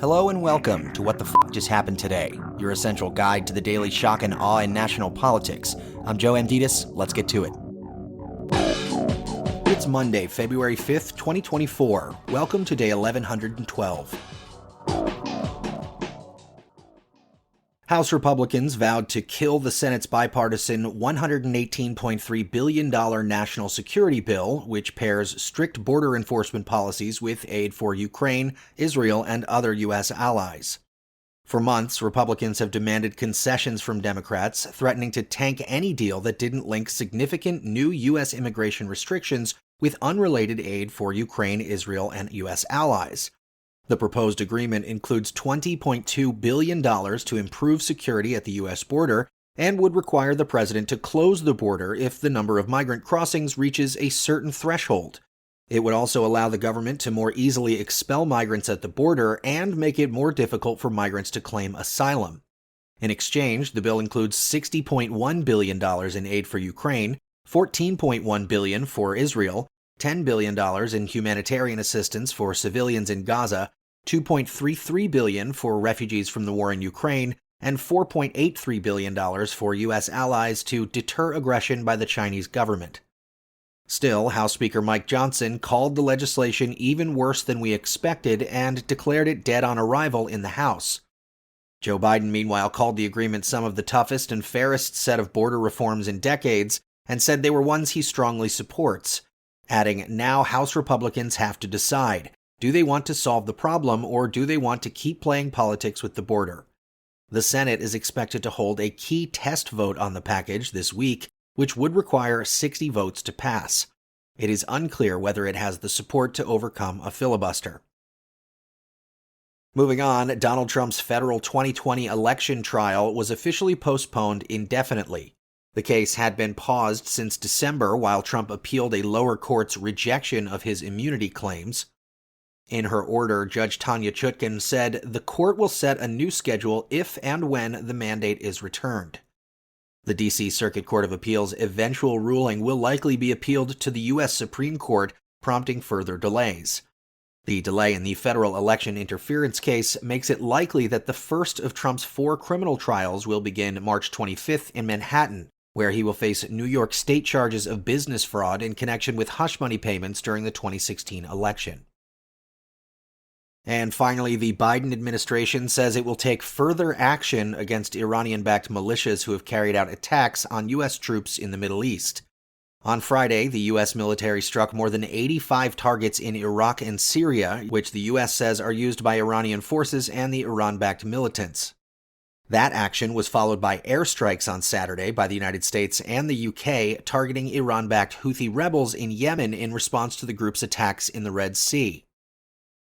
Hello and welcome to What the F*** Just Happened Today, your essential guide to the daily shock and awe in national politics. I'm Joe Amditis. Let's get to it. It's Monday, February 5th, 2024. Welcome to day 1112. House Republicans vowed to kill the Senate's bipartisan $118.3 billion national security bill, which pairs strict border enforcement policies with aid for Ukraine, Israel, and other U.S. allies. For months, Republicans have demanded concessions from Democrats, threatening to tank any deal that didn't link significant new U.S. immigration restrictions with unrelated aid for Ukraine, Israel, and U.S. allies. The proposed agreement includes $20.2 billion to improve security at the U.S. border and would require the president to close the border if the number of migrant crossings reaches a certain threshold. It would also allow the government to more easily expel migrants at the border and make it more difficult for migrants to claim asylum. In exchange, the bill includes $60.1 billion in aid for Ukraine, $14.1 billion for Israel, $10 billion in humanitarian assistance for civilians in Gaza, $2.33 billion for refugees from the war in Ukraine, and $4.83 billion for U.S. allies to deter aggression by the Chinese government. Still, House Speaker Mike Johnson called the legislation even worse than we expected and declared it dead on arrival in the House. Joe Biden, meanwhile, called the agreement some of the toughest and fairest set of border reforms in decades and said they were ones he strongly supports, adding, now House Republicans have to decide. Do they want to solve the problem, or do they want to keep playing politics with the border? The Senate is expected to hold a key test vote on the package this week, which would require 60 votes to pass. It is unclear whether it has the support to overcome a filibuster. Moving on, Donald Trump's federal 2020 election trial was officially postponed indefinitely. The case had been paused since December while Trump appealed a lower court's rejection of his immunity claims. In her order, Judge Tanya Chutkan said the court will set a new schedule if and when the mandate is returned. The D.C. Circuit Court of Appeals' eventual ruling will likely be appealed to the U.S. Supreme Court, prompting further delays. The delay in the federal election interference case makes it likely that the first of Trump's 4 criminal trials will begin March 25th in Manhattan, where he will face New York State charges of business fraud in connection with hush money payments during the 2016 election. And finally, the Biden administration says it will take further action against Iranian-backed militias who have carried out attacks on U.S. troops in the Middle East. On Friday, the U.S. military struck more than 85 targets in Iraq and Syria, which the U.S. says are used by Iranian forces and the Iran-backed militants. That action was followed by airstrikes on Saturday by the United States and the UK targeting Iran-backed Houthi rebels in Yemen in response to the group's attacks in the Red Sea.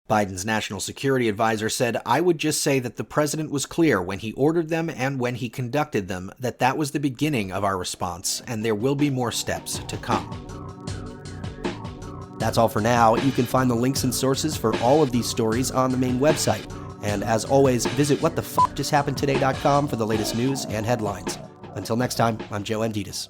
Biden's national security advisor said, "I would just say that the president was clear when he ordered them and when he conducted them that that was the beginning of our response, and there will be more steps to come." That's all for now. You can find the links and sources for all of these stories on the main website. And as always, visit whatthefjusthappenedtoday.com for the latest news and headlines. Until next time, I'm Joe Amditis.